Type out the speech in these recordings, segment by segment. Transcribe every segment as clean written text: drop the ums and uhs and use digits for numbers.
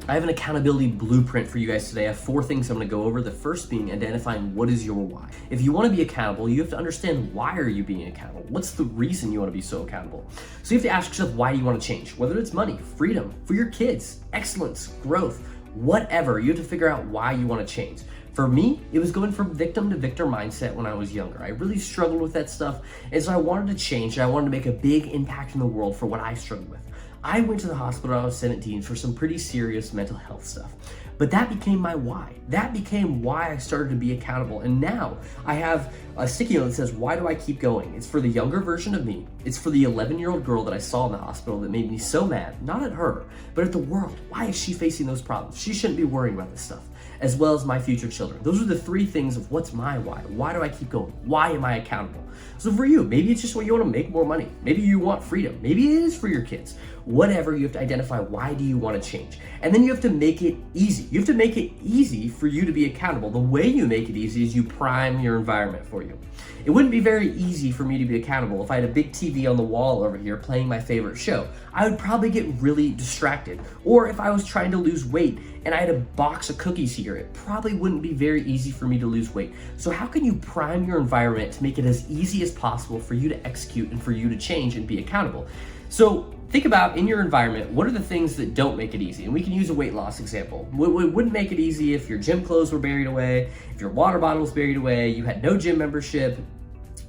I have an accountability blueprint for you guys today. I have 4 things I'm gonna go over. The first being identifying what is your why. If you wanna be accountable, you have to understand why are you being accountable? What's the reason you wanna be so accountable? So you have to ask yourself, why do you wanna change? Whether it's money, freedom, for your kids, excellence, growth, whatever, you have to figure out why you wanna change. For me, it was going from victim to victor mindset when I was younger. I really struggled with that stuff, and so I wanted to change, and I wanted to make a big impact in the world for what I struggled with. I went to the hospital when I was 17 for some pretty serious mental health stuff. But that became my why. That became why I started to be accountable. And now I have a sticky note that says, why do I keep going? It's for the younger version of me. It's for the 11-year-old girl that I saw in the hospital that made me so mad, not at her, but at the world. Why is she facing those problems? She shouldn't be worrying about this stuff, as well as my future children. Those are the 3 things of what's my why. Why do I keep going? Why am I accountable? So for you, maybe it's just when you want to make more money. Maybe you want freedom. Maybe it is for your kids. Whatever, you have to identify why do you want to change. And then you have to make it easy. You have to make it easy for you to be accountable. The way you make it easy is you prime your environment for you. It wouldn't be very easy for me to be accountable if I had a big TV on the wall over here playing my favorite show. I would probably get really distracted. Or if I was trying to lose weight and I had a box of cookies here, it probably wouldn't be very easy for me to lose weight. So how can you prime your environment to make it as easy as possible for you to execute and for you to change and be accountable? So think about in your environment, what are the things that don't make it easy? And we can use a weight loss example. What wouldn't make it easy if your gym clothes were buried away, if your water bottle was buried away, you had no gym membership,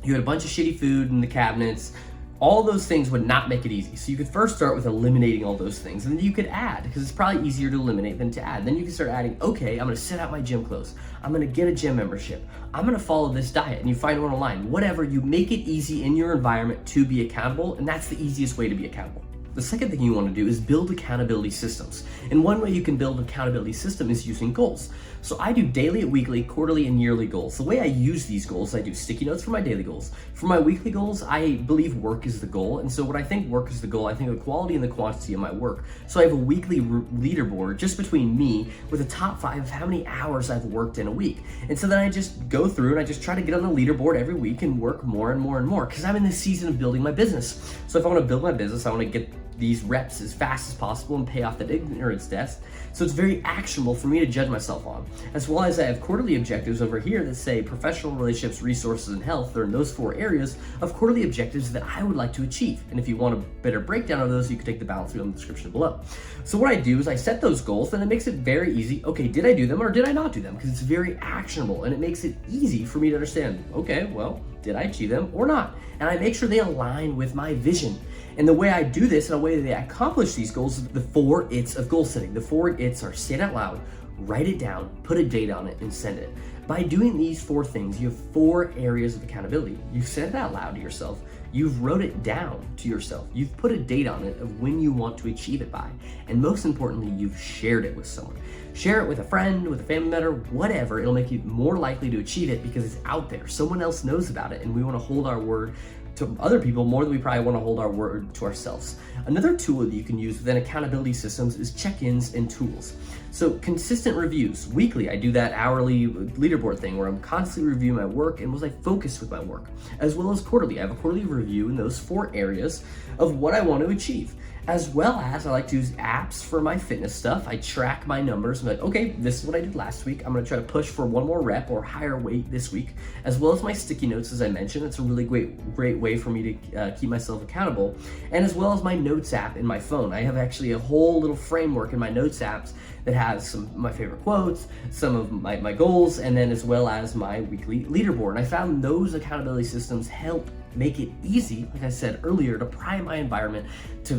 you had a bunch of shitty food in the cabinets. All those things would not make it easy. So you could first start with eliminating all those things, and then you could add, because it's probably easier to eliminate than to add. Then you can start adding, okay, I'm gonna set out my gym clothes. I'm gonna get a gym membership. I'm gonna follow this diet, and you find one online. Whatever, you make it easy in your environment to be accountable, and that's the easiest way to be accountable. The second thing you want to do is build accountability systems. And one way you can build an accountability system is using goals. So I do daily, weekly, quarterly, and yearly goals. The way I use these goals, I do sticky notes for my daily goals. For my weekly goals, I believe work is the goal. And so when I think work is the goal, I think of the quality and the quantity of my work. So I have a weekly leaderboard just between me with the top 5 of how many hours I've worked in a week. And so then I just go through and I just try to get on the leaderboard every week and work more and more and more, because I'm in this season of building my business. So if I want to build my business, I want to get these reps as fast as possible and pay off that ignorance debt. So it's very actionable for me to judge myself on. As well as I have quarterly objectives over here that say professional relationships, resources, and health. They're in those 4 areas of quarterly objectives that I would like to achieve. And if you want a better breakdown of those, you can take the balance wheel in the description below. So what I do is I set those goals, and it makes it very easy. Okay, did I do them or did I not do them? Because it's very actionable, and it makes it easy for me to understand, okay, well, did I achieve them or not? And I make sure they align with my vision. And the way I do this, and the way that I accomplish these goals, is the 4 it's of goal setting. The 4 it's are say it out loud, write it down, put a date on it, and send it. By doing these 4 things, you have 4 areas of accountability. You've said it out loud to yourself. You've wrote it down to yourself. You've put a date on it of when you want to achieve it by. And most importantly, you've shared it with someone. Share it with a friend, with a family member, whatever. It'll make you more likely to achieve it because it's out there. Someone else knows about it, and we want to hold our word to other people more than we probably want to hold our word to ourselves. Another tool that you can use within accountability systems is check-ins and tools. So consistent reviews. Weekly, I do that hourly leaderboard thing where I'm constantly reviewing my work and was I focused with my work. As well as quarterly, I have a quarterly review in those 4 areas of what I want to achieve. As well as I like to use apps for my fitness stuff. I track my numbers. I'm like, okay, this is what I did last week. I'm gonna try to push for 1 more rep or higher weight this week. As well as my sticky notes, as I mentioned. It's a really great way for me to keep myself accountable. And as well as my notes app in my phone. I have actually a whole little framework in my notes apps that has some of my favorite quotes, some of my goals, and then as well as my weekly leaderboard. And I found those accountability systems help make it easy, like I said earlier, to prime my environment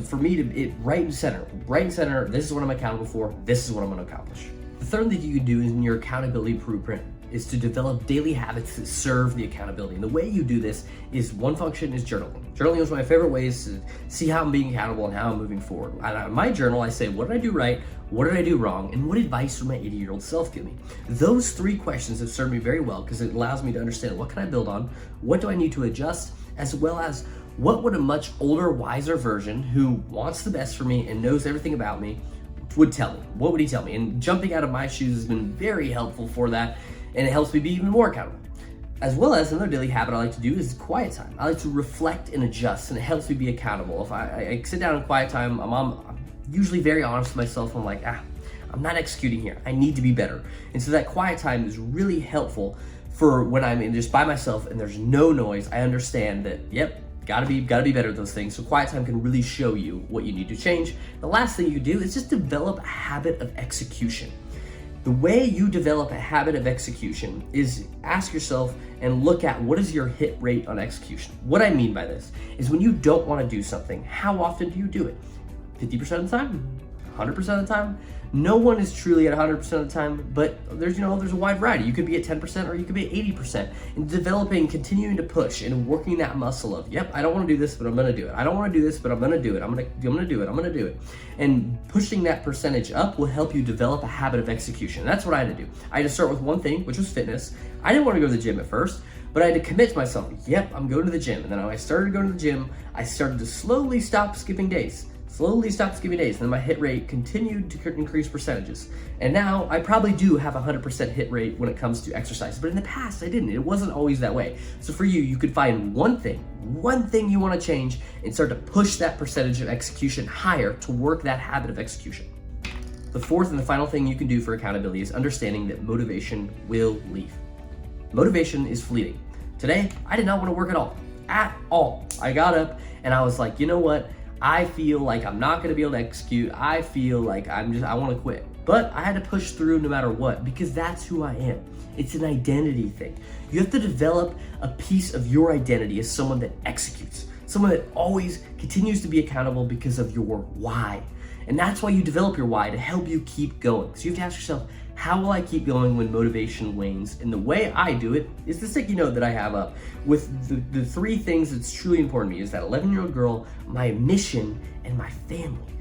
for me to it right in center. This is what I'm accountable for. This is what I'm going to accomplish. The third thing you can do in your accountability blueprint is to develop daily habits that serve the accountability. And the way you do this is one function is journaling. Journaling is one of my favorite ways to see how I'm being accountable and how I'm moving forward. In my journal, I say, what did I do right? What did I do wrong? And what advice would my 80-year-old self give me? Those 3 questions have served me very well because it allows me to understand what can I build on, what do I need to adjust, as well as what would a much older, wiser version who wants the best for me and knows everything about me would tell me. What would he tell me? And jumping out of my shoes has been very helpful for that, and it helps me be even more accountable. As well as another daily habit I like to do is quiet time. I like to reflect and adjust, and it helps me be accountable. If I sit down in quiet time, I'm usually very honest with myself. I'm like, I'm not executing here. I need to be better. And so that quiet time is really helpful for when I'm in just by myself and there's no noise. I understand that, yep, gotta be better at those things. So quiet time can really show you what you need to change. The last thing you do is just develop a habit of execution. The way you develop a habit of execution is ask yourself and look at what is your hit rate on execution. What I mean by this is when you don't want to do something, how often do you do it? 50% of the time? 100% of the time? No one is truly at 100% of the time, but there's a wide variety. You could be at 10% or you could be at 80%. And developing, continuing to push and working that muscle of, yep, I don't want to do this, but I'm going to do it. I don't want to do this, but I'm going to do it. I'm going to do it. I'm going to do it. And pushing that percentage up will help you develop a habit of execution. That's what I had to do. I had to start with one thing, which was fitness. I didn't want to go to the gym at first, but I had to commit to myself, yep, I'm going to the gym. And then when I started going to the gym, I started to slowly stop skipping days. And then my hit rate continued to increase percentages. And now I probably do have a 100% hit rate when it comes to exercise, but in the past I didn't. It wasn't always that way. So for you, you could find one thing you want to change and start to push that percentage of execution higher to work that habit of execution. The fourth and the final thing you can do for accountability is understanding that motivation will leave. Motivation is fleeting. Today, I did not want to work at all. I got up and I was like, you know what? I feel like I'm not going to be able to execute. I feel like I want to quit. But I had to push through no matter what because that's who I am. It's an identity thing. You have to develop a piece of your identity as someone that executes, someone that always continues to be accountable because of your why. And that's why you develop your why, to help you keep going. So you have to ask yourself, how will I keep going when motivation wanes? And the way I do it is the sticky note that I have up with the three things that's truly important to me is that 11-year-old girl, my mission, and my family.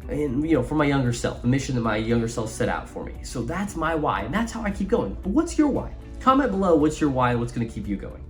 And for my younger self, the mission that my younger self set out for me. So that's my why, and that's how I keep going. But what's your why? Comment below what's your why and what's gonna keep you going.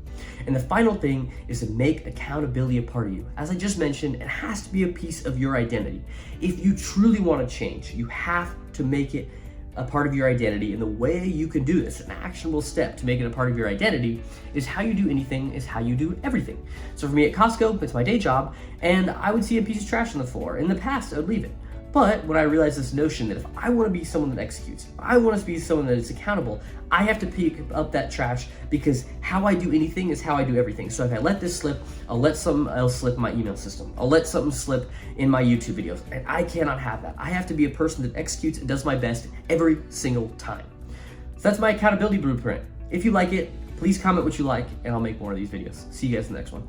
And the final thing is to make accountability a part of you. As I just mentioned, it has to be a piece of your identity. If you truly want to change, you have to make it a part of your identity. And the way you can do this, an actionable step to make it a part of your identity, is how you do anything is how you do everything. So for me at Costco, it's my day job, and I would see a piece of trash on the floor. In the past, I would leave it. But when I realized this notion that if I want to be someone that executes, if I want to be someone that is accountable, I have to pick up that trash, because how I do anything is how I do everything. So if I let this slip, I'll let something else slip in my email system. I'll let something slip in my YouTube videos. And I cannot have that. I have to be a person that executes and does my best every single time. So that's my accountability blueprint. If you like it, please comment what you like, and I'll make more of these videos. See you guys in the next one.